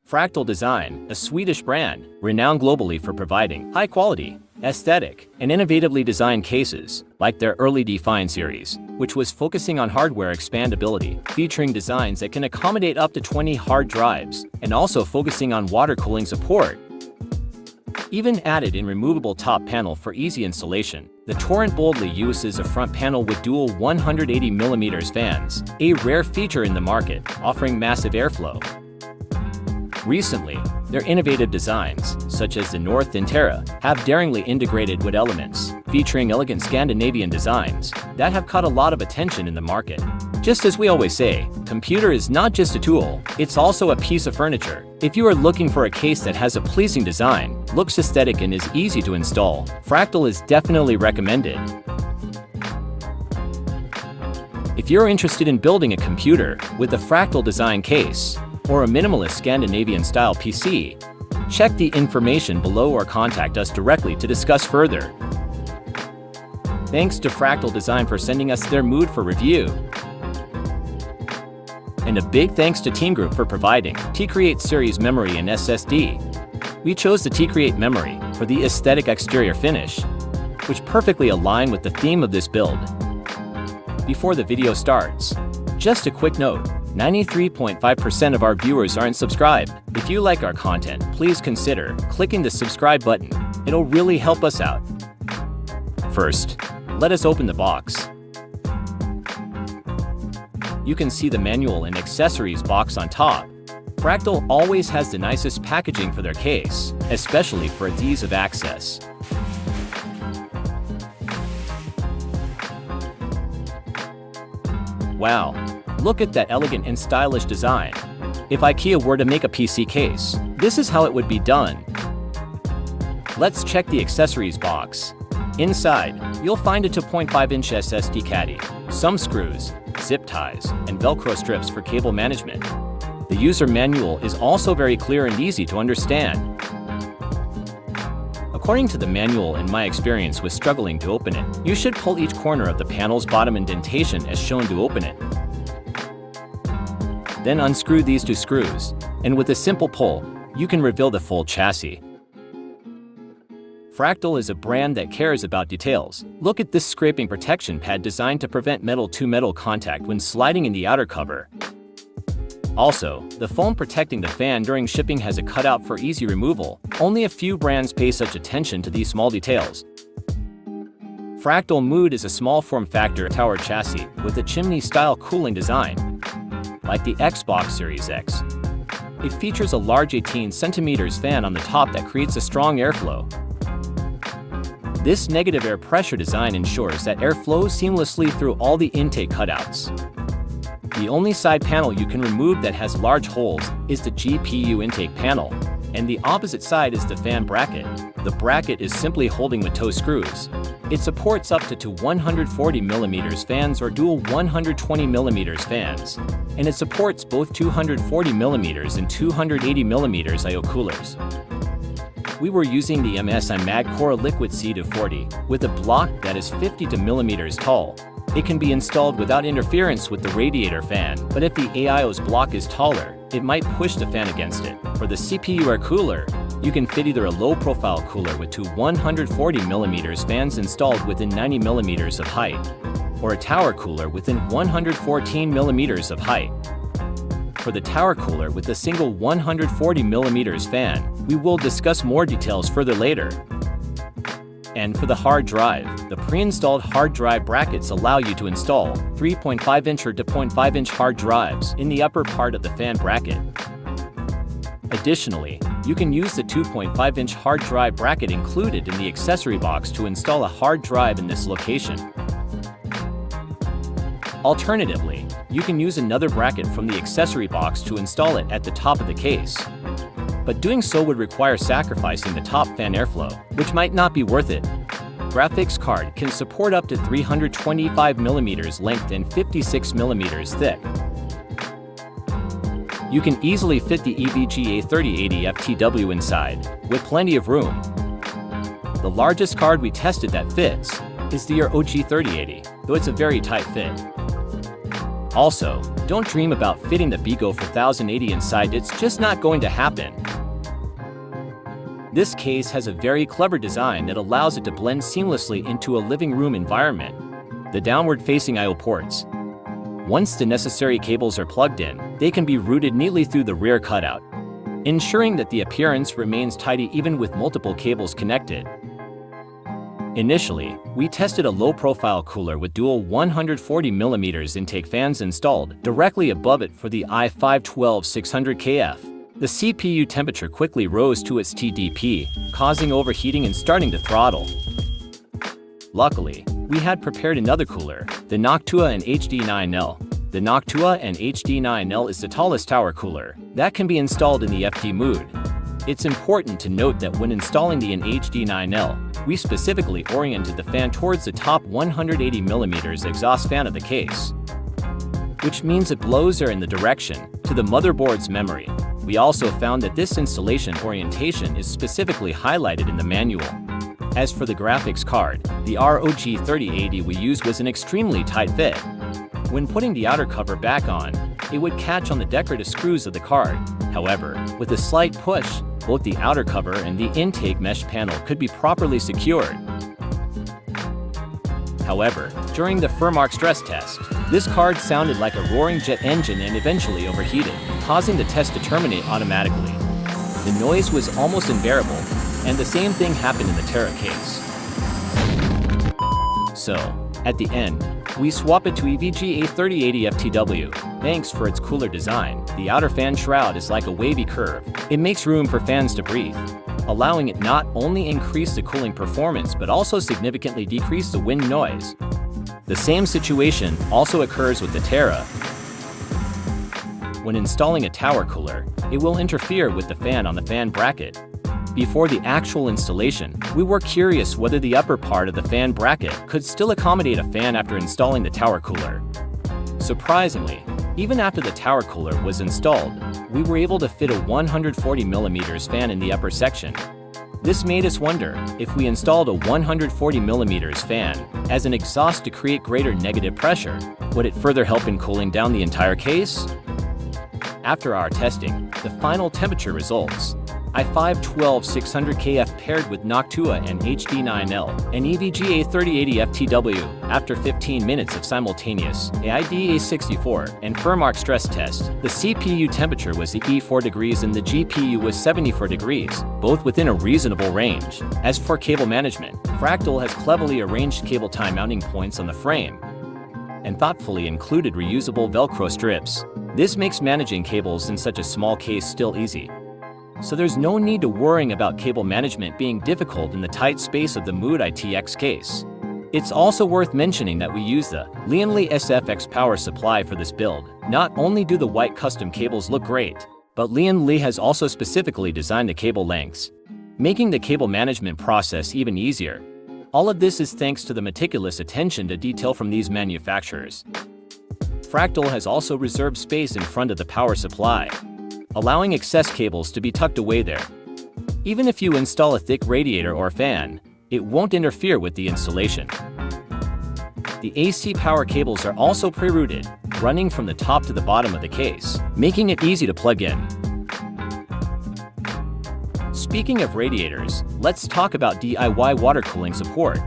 Fractal Design, a Swedish brand, renowned globally for providing high-quality, aesthetic, and innovatively designed cases, like their early Define series, which was focusing on hardware expandability, featuring designs that can accommodate up to 20 hard drives, and also focusing on water cooling support. Even added in removable top panel for easy installation, the Torrent boldly uses a front panel with dual 180mm fans, a rare feature in the market, offering massive airflow. Recently, their innovative designs, such as the North and Terra, have daringly integrated wood elements, featuring elegant Scandinavian designs that have caught a lot of attention in the market. Just as we always say, computer is not just a tool, it's also a piece of furniture. If you are looking for a case that has a pleasing design, looks aesthetic and is easy to install, Fractal is definitely recommended. If you're interested in building a computer with a Fractal Design case, or a minimalist Scandinavian-style PC, check the information below or contact us directly to discuss further. Thanks to Fractal Design for sending us their mood for review. And a big thanks to Team Group for providing T-Create series memory and SSD. We chose the T-Create memory for the aesthetic exterior finish, which perfectly align with the theme of this build. Before the video starts, just a quick note. 93.5% of our viewers aren't subscribed. If you like our content, please consider clicking the subscribe button. It'll really help us out. First, let us open the box. You can see the manual and accessories box on top. Fractal always has the nicest packaging for their case, especially for its ease of access. Wow! Look at that elegant and stylish design. If IKEA were to make a PC case, this is how it would be done. Let's check the accessories box. Inside, you'll find a 2.5-inch SSD caddy, some screws, zip ties, and Velcro strips for cable management. The user manual is also very clear and easy to understand. According to the manual and my experience with struggling to open it, you should pull each corner of the panel's bottom indentation as shown to open it. Then unscrew these two screws, and with a simple pull, you can reveal the full chassis. Fractal is a brand that cares about details. Look at this scraping protection pad designed to prevent metal-to-metal contact when sliding in the outer cover. Also, the foam protecting the fan during shipping has a cutout for easy removal. Only a few brands pay such attention to these small details. Fractal Mood is a small form factor tower chassis with a chimney-style cooling design, like the Xbox Series X. It features a large 18cm fan on the top that creates a strong airflow. This negative air pressure design ensures that air flows seamlessly through all the intake cutouts. The only side panel you can remove that has large holes is the GPU intake panel, and the opposite side is the fan bracket. The bracket is simply holding with toe screws. It supports up to 140mm fans or dual 120mm fans, and it supports both 240mm and 280mm I/O coolers. We were using the MSI MagCore Liquid C240 with a block that is 50mm tall. It can be installed without interference with the radiator fan, but if the AIO's block is taller, it might push the fan against it. For the CPU air cooler, you can fit either a low-profile cooler with two 140mm fans installed within 90mm of height, or a tower cooler within 114mm of height. For the tower cooler with a single 140mm fan, we will discuss more details further later. And for the hard drive, the pre-installed hard drive brackets allow you to install 3.5-inch or 2.5-inch hard drives in the upper part of the fan bracket. Additionally, you can use the 2.5-inch hard drive bracket included in the accessory box to install a hard drive in this location. Alternatively, you can use another bracket from the accessory box to install it at the top of the case. But doing so would require sacrificing the top fan airflow, which might not be worth it. Graphics card can support up to 325mm length and 56mm thick. You can easily fit the EVGA 3080 FTW inside, with plenty of room. The largest card we tested that fits is the ROG 3080, though it's a very tight fit. Also, don't dream about fitting the Bigo 4080 inside, it's just not going to happen. This case has a very clever design that allows it to blend seamlessly into a living room environment. The downward-facing I/O ports. Once the necessary cables are plugged in, they can be routed neatly through the rear cutout, ensuring that the appearance remains tidy even with multiple cables connected. Initially, we tested a low-profile cooler with dual 140mm intake fans installed directly above it for the i5 12600KF. The CPU temperature quickly rose to its TDP, causing overheating and starting to throttle. Luckily, we had prepared another cooler, the Noctua NH-D9L. The Noctua NH-D9L is the tallest tower cooler that can be installed in the FT mood. It's important to note that when installing the NH-D9L, we specifically oriented the fan towards the top 180mm exhaust fan of the case, which means it blows air in the direction to the motherboard's memory. We also found that this installation orientation is specifically highlighted in the manual. As for the graphics card, the ROG 3080 we used was an extremely tight fit. When putting the outer cover back on, it would catch on the decorative screws of the card. However, with a slight push, both the outer cover and the intake mesh panel could be properly secured. However, during the firmware stress test, this card sounded like a roaring jet engine and eventually overheated, causing the test to terminate automatically. The noise was almost unbearable, and the same thing happened in the Terra case. So, at the end, we swap it to EVGA 3080 FTW. Thanks for its cooler design, the outer fan shroud is like a wavy curve. It makes room for fans to breathe, allowing it not only increase the cooling performance but also significantly decrease the wind noise. The same situation also occurs with the Terra. When installing a tower cooler, it will interfere with the fan on the fan bracket. Before the actual installation, we were curious whether the upper part of the fan bracket could still accommodate a fan after installing the tower cooler. Surprisingly, even after the tower cooler was installed, we were able to fit a 140mm fan in the upper section. This made us wonder, if we installed a 140mm fan as an exhaust to create greater negative pressure, would it further help in cooling down the entire case? After our testing, the final temperature results. i5 12600KF paired with Noctua NH-D9L and EVGA 3080 FTW. After 15 minutes of simultaneous PEI-E and firmware stress test, the CPU temperature was 84 degrees and the GPU was 74 degrees, both within a reasonable range. As for cable management, Fractal has cleverly arranged cable tie mounting points on the frame and thoughtfully included reusable Velcro strips. This makes managing cables in such a small case still easy. So there's no need to worrying about cable management being difficult in the tight space of the Mood ITX case. It's also worth mentioning that we use the Lian-Li SFX power supply for this build. Not only do the white custom cables look great, but Lian-Li has also specifically designed the cable lengths, making the cable management process even easier. All of this is thanks to the meticulous attention to detail from these manufacturers. Fractal has also reserved space in front of the power supply, allowing excess cables to be tucked away there. Even if you install a thick radiator or fan, it won't interfere with the installation. The AC power cables are also pre-routed, running from the top to the bottom of the case, making it easy to plug in. Speaking of radiators, let's talk about DIY water cooling support.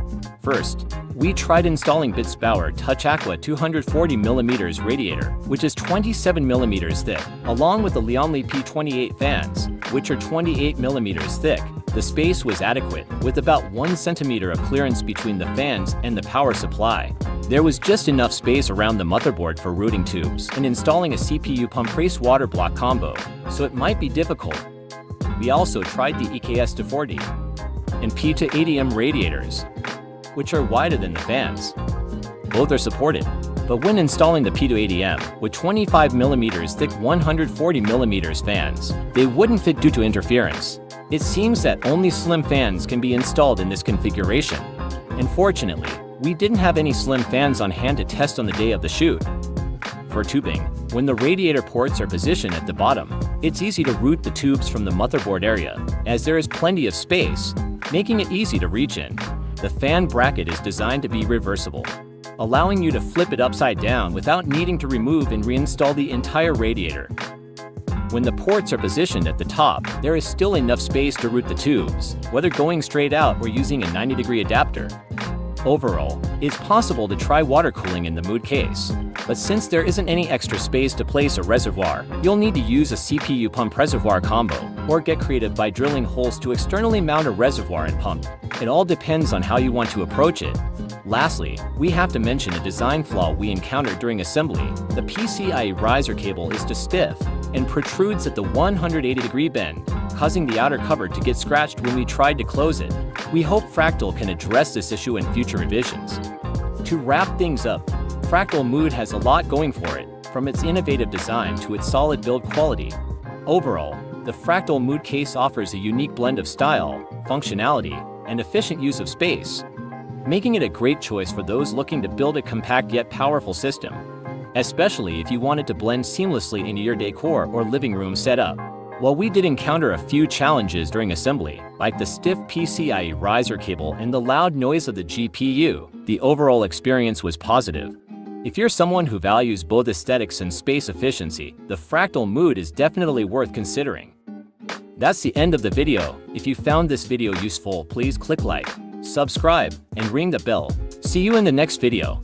First, we tried installing Bitsbauer Touch Aqua 240mm radiator, which is 27mm thick, along with the Lian-Li P28 fans, which are 28mm thick. The space was adequate, with about 1 centimeter of clearance between the fans and the power supply. There was just enough space around the motherboard for routing tubes and installing a CPU pump race water block combo, so it might be difficult. We also tried the EKS 240 and P280M radiators, which are wider than the fans. Both are supported, but when installing the P280M with 25mm thick 140mm fans, they wouldn't fit due to interference. It seems that only slim fans can be installed in this configuration. Unfortunately, we didn't have any slim fans on hand to test on the day of the shoot. For tubing, when the radiator ports are positioned at the bottom, it's easy to route the tubes from the motherboard area, as there is plenty of space, making it easy to reach in. The fan bracket is designed to be reversible, allowing you to flip it upside down without needing to remove and reinstall the entire radiator. When the ports are positioned at the top, there is still enough space to route the tubes, whether going straight out or using a 90-degree adapter. Overall, it's possible to try water cooling in the mood case, but since there isn't any extra space to place a reservoir, you'll need to use a CPU pump reservoir combo, or get creative by drilling holes to externally mount a reservoir and pump. It all depends on how you want to approach it. Lastly, we have to mention a design flaw we encountered during assembly. The PCIe riser cable is too stiff and protrudes at the 180-degree bend, causing the outer cover to get scratched when we tried to close it. We hope Fractal can address this issue in future revisions. To wrap things up, Fractal Mood has a lot going for it, from its innovative design to its solid build quality. Overall, the Fractal Mood case offers a unique blend of style, functionality, and efficient use of space, making it a great choice for those looking to build a compact yet powerful system, especially if you want it to blend seamlessly into your decor or living room setup. While we did encounter a few challenges during assembly, like the stiff PCIe riser cable and the loud noise of the GPU, the overall experience was positive. If you're someone who values both aesthetics and space efficiency, the Fractal Mood is definitely worth considering. That's the end of the video. If you found this video useful, please click like, subscribe, and ring the bell. See you in the next video.